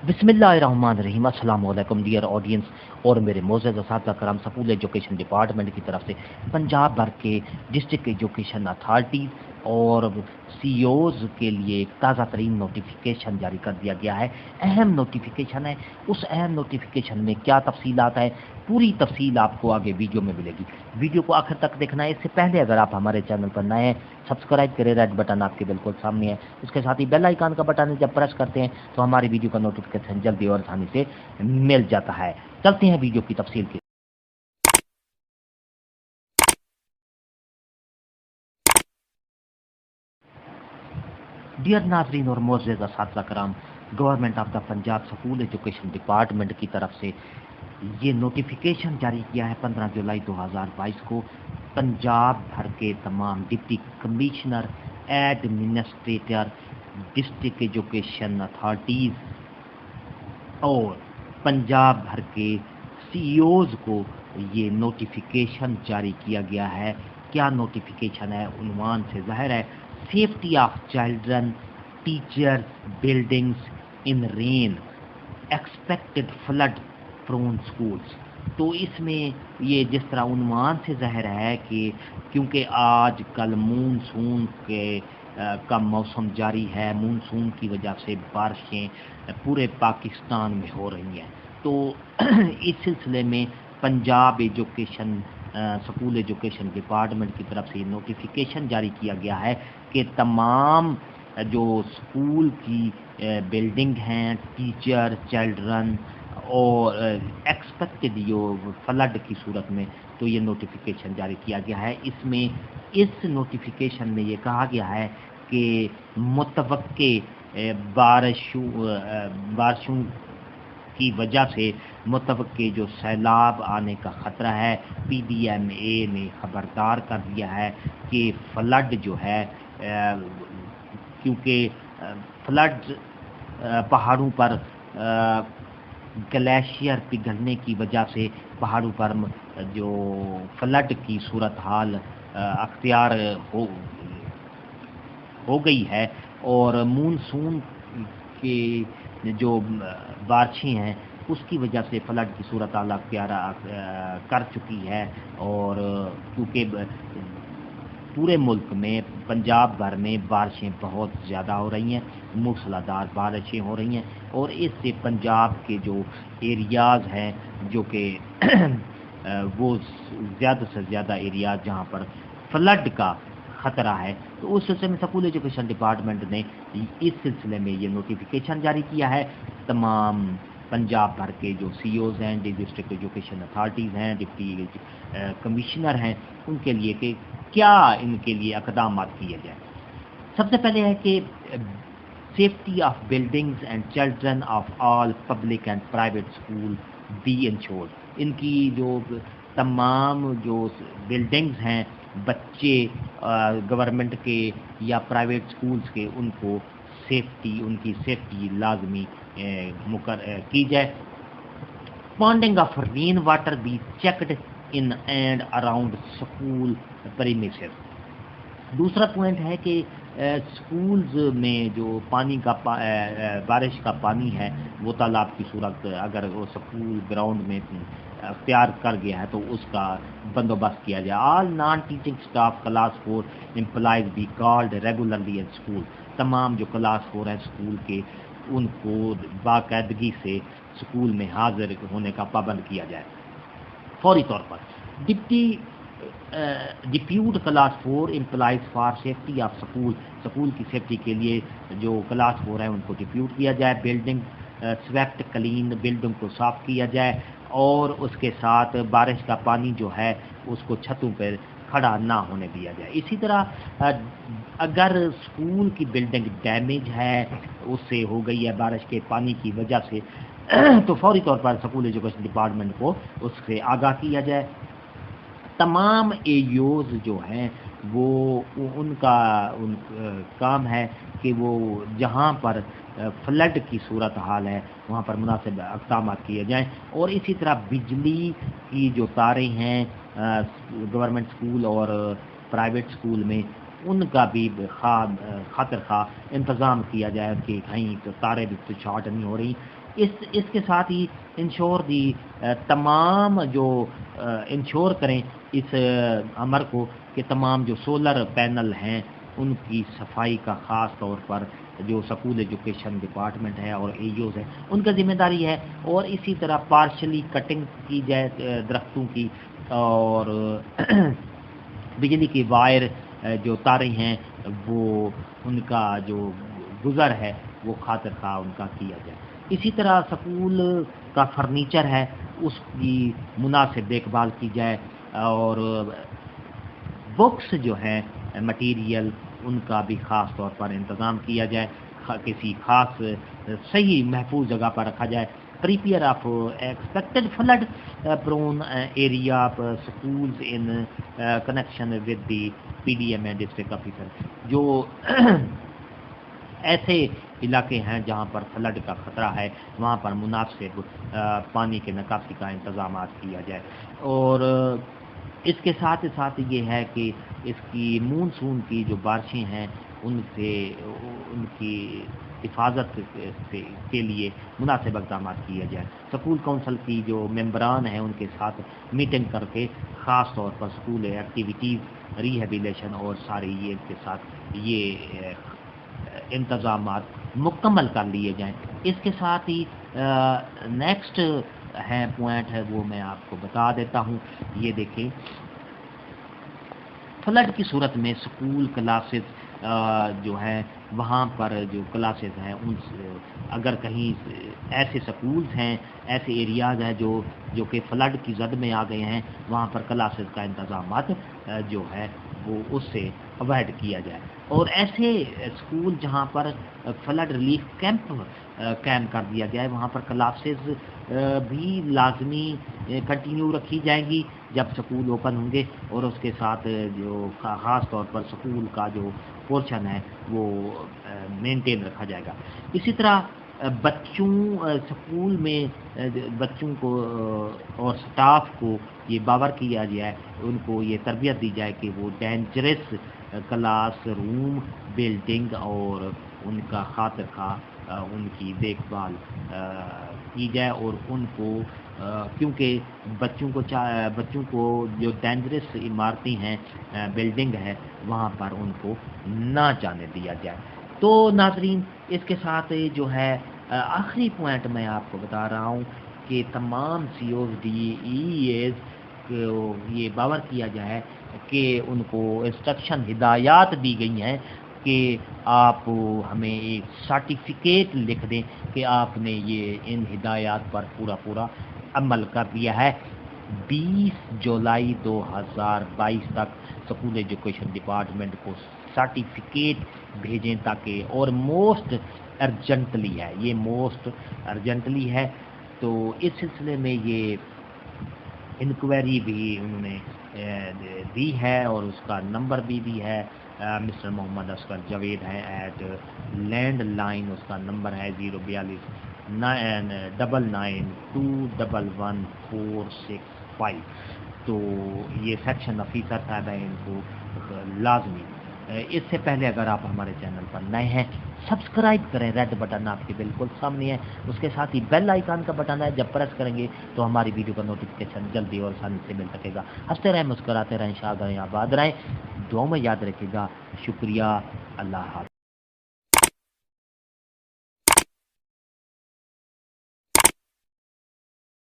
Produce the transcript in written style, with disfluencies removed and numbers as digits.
बिस्मिल्लाहिर्रहमानिर्रहीम। अस्सलाम वालेकुम डियर ऑडियंस और मेरे मोअज़्ज़ज़ असातिज़ा करम स्कूल एजुकेशन डिपार्टमेंट की तरफ से पंजाब भर के डिस्ट्रिक्ट एजुकेशन अथॉरिटीज़ और सीईओज़ के लिए एक ताज़ा तरीन नोटिफिकेशन जारी कर दिया गया है। अहम नोटिफिकेशन है। उस अहम नोटिफिकेशन में क्या तफसीलात है, पूरी तफसील आपको आगे वीडियो में मिलेगी। वीडियो को आखिर तक देखना है। इससे पहले अगर आप हमारे चैनल पर नए हैं, सब्सक्राइब करें, रेड बटन आपके बिल्कुल सामने है। उसके साथ ही बेल आइकन का बटन है, जब प्रेस करते हैं तो हमारी वीडियो का नोटिफिकेशन जल्दी और आसानी से मिल जाता है। चलते हैं वीडियो की तफसील की। डियर नाजरीन और मोअज़्ज़ज़ असातिज़ा कराम, government of the Punjab school education department की तरफ से ये नोटिफिकेशन जारी किया है 15 जुलाई 2022 को। पंजाब भर के तमाम deputy commissioner, administrator, district education authorities और पंजाब भर के सीईओज़ को ये नोटिफिकेशन जारी किया गया है। क्या नोटिफिकेशन है? उन्वान से ज़ाहिर है, safety of children, teachers, buildings in rain, expected flood prone schools. तो इसमें ये जिस तरह उन्वान से ज़ाहिर है कि क्योंकि आज कल मानसून का मौसम जारी है, मानसून की वजह से बारिशें पूरे पाकिस्तान में हो रही हैं। तो इस सिलसिले में Punjab education school education department की तरफ से नोटिफिकेशन जारी किया गया है कि तमाम जो स्कूल की बिल्डिंग हैं, टीचर, चिल्ड्रन और एक्सपेक्टेड जो फ्लड की सूरत में, तो ये नोटिफिकेशन जारी किया गया है। इसमें इस नोटिफिकेशन में ये कहा गया है कि मुतवक्के बारिशों की वजह से मुतवक्के जो सैलाब आने का ख़तरा है, पीडीएमए ने ख़बरदार कर दिया है कि फ्लड जो है, क्योंकि फ्लड पहाड़ों पर ग्लेशियर पिघलने की वजह से पहाड़ों पर जो फ्लड की सूरत हाल अख्तियार हो गई है और मानसून के जो बारिशें हैं उसकी वजह से फ्लड की सूरत हाल अख्तियार कर चुकी है। और क्योंकि पूरे मुल्क में, पंजाब भर में बारिशें बहुत ज़्यादा हो रही हैं, मूसलाधार बारिशें हो रही हैं और इससे पंजाब के जो एरियाज़ हैं जो कि वो ज़्यादा से ज़्यादा एरियाज़ जहाँ पर फ्लड का ख़तरा है, तो उस सिलसिले में स्कूल एजुकेशन डिपार्टमेंट ने इस सिलसिले में ये नोटिफिकेशन जारी किया है तमाम पंजाब भर के जो सीईओज़ हैं, डिस्ट्रिक्ट एजुकेशन अथॉरिटीज़ हैं, डिप्टी कमिश्नर हैं, उनके लिए कि क्या इनके लिए इक़दाम किए जाए। सबसे पहले है कि safety of buildings and children of all public and private school be insured. इनकी जो तमाम जो बिल्डिंग्स हैं, बच्चे गवर्नमेंट के या प्राइवेट स्कूल्स के, उनको उनकी सेफ्टी लाजमी की जाए। पॉन्डिंग of rain water be checked in and around school premises. दूसरा पॉइंट है कि स्कूल्स में जो पानी का बारिश का पानी है वो तालाब की सूरत अगर वो स्कूल ग्राउंड में अख्तियार कर गया है तो उसका बंदोबस्त किया जाए। All non teaching staff class 4 employees be called regularly at school. तमाम जो क्लास 4 है स्कूल के, उनको बाकायदगी से स्कूल में हाजिर होने का पाबंद किया जाए फौरी तौर पर। Depute class 4 employees for safety of school की सेफ्टी के लिए जो क्लास 4 है उनको डिप्यूट किया जाए। बिल्डिंग स्वेप्ट क्लीन, बिल्डिंग को साफ़ किया जाए और उसके साथ बारिश का पानी जो है उसको छतों पर खड़ा ना होने दिया जाए। इसी तरह अगर स्कूल की बिल्डिंग डैमेज है, उससे हो गई है बारिश के पानी की वजह से, तो फौरी तौर पर स्कूल एजुकेशन डिपार्टमेंट को उससे आगाह किया जाए। तमाम एओज़ जो हैं वो उनका काम है कि वो जहाँ पर फ्लड की सूरत हाल है वहाँ पर मुनासिब इक़दाम किए जाएँ। और इसी तरह बिजली की जो तारें हैं गवर्नमेंट स्कूल और प्राइवेट स्कूल में, उनका भी खातिर खा इंतज़ाम किया जाए कि कहीं तो तारें भी तो शॉर्ट नहीं हो रही اس کے ساتھ ہی انشور دی تمام جو انشور کریں اس امر کو کہ تمام جو سولر پینل ہیں ان کی صفائی کا خاص طور پر جو سکول ایجوکیشن ڈپارٹمنٹ ہے اور اے اوز ہے ان کا ذمہ داری ہے، اور اسی طرح پارشلی کٹنگ کی جائے درختوں کی، اور بجلی کی وائر جو تاریں ہیں وہ ان کا جو گزر ہے وہ خاطر خواہ ان کا کیا جائے۔ اسی طرح سکول کا فرنیچر ہے اس کی مناسب دیکھ بھال کی جائے، اور بکس جو ہیں مٹیریل ان کا بھی خاص طور پر انتظام کیا جائے، کسی خاص صحیح محفوظ جگہ پر رکھا جائے۔ Prepare of expected flood prone area schools in connection with the P D M and district officer, جو ایسے علاقے ہیں جہاں پر فلڈ کا خطرہ ہے وہاں پر مناسب پانی کے نکاسی کا انتظامات کیا جائے۔ اور اس کے ساتھ ساتھ یہ ہے کہ اس کی مونسون کی جو بارشیں ہیں ان کی حفاظت کے لیے مناسب اقدامات کیا جائے۔ سکول کونسل کی جو ممبران ہیں ان کے ساتھ میٹنگ کر کے خاص طور پر سکول ایکٹیویٹیز ریہیبلیشن اور سارے یہ کے ساتھ یہ انتظامات مکمل کر لیے جائیں۔ اس کے ساتھ ہی نیکسٹ ہے پوائنٹ ہے وہ میں آپ کو بتا دیتا ہوں۔ یہ دیکھیں، فلڈ کی صورت میں سکول کلاسز جو ہیں وہاں پر جو کلاسز ہیں ان اگر کہیں ایسے سکولز ہیں ایسے ایریاز ہیں جو کہ فلڈ کی زد میں آ گئے ہیں وہاں پر کلاسز کا انتظامات جو ہے وہ اس سے اوائڈ کیا جائے، اور ایسے اسکول جہاں پر فلڈ ریلیف کیمپ قائم کر دیا جائے وہاں پر کلاسز بھی لازمی کنٹینیو رکھی جائیں گی جب سکول اوپن ہوں گے، اور اس کے ساتھ جو خاص طور پر سکول کا جو پورشن ہے وہ مینٹین رکھا جائے گا۔ اسی طرح بچوں سکول میں بچوں کو اور سٹاف کو یہ باور کیا جائے، ان کو یہ تربیت دی جائے کہ وہ ڈینجرس کلاس روم بلڈنگ اور ان کا خاطر خواہ ان کی دیکھ بھال کی جائے، اور ان کو کیونکہ بچوں کو جو ڈینجرس عمارتیں ہیں بلڈنگ ہے وہاں پر ان کو نہ جانے دیا جائے۔ تو ناظرین اس کے ساتھ جو ہے آخری پوائنٹ میں آپ کو بتا رہا ہوں کہ تمام C Os D E Os کو یہ باور کیا جائے کہ ان کو انسٹرکشن ہدایات دی گئی ہیں کہ آپ ہمیں ایک سرٹیفکیٹ لکھ دیں کہ آپ نے یہ ان ہدایات پر پورا عمل کر دیا ہے۔ 20 جولائی 2022 تک سکول ایجوکیشن ڈپارٹمنٹ کو سرٹیفکیٹ بھیجیں تاکہ، اور موسٹ ارجنٹلی ہے، یہ موسٹ ارجنٹلی ہے۔ تو اس سلسلے میں یہ انکوائری بھی انہوں نے دی ہے اور اس کا نمبر بھی دی ہے، مسٹر محمد اسکر جاوید ہے ایٹ لینڈ لائن، اس کا نمبر ہے 042 999211465۔ تو یہ سیکشن آفیسر صاحب ہیں، ان کو لازمی اس سے پہلے اگر آپ ہمارے چینل پر نئے ہیں سبسکرائب کریں، ریڈ بٹن آپ کے بالکل سامنے ہے، اس کے ساتھ ہی بیل آئیکن کا بٹن ہے، جب پریس کریں گے تو ہماری ویڈیو کا نوٹیفکیشن جلدی اور آسانی سے مل سکے گا۔ ہنستے رہیں، مسکراتے رہیں، شاد رہیں، آباد رہیں، دعاؤں میں یاد رکھے گا۔ شکریہ، اللہ حافظ۔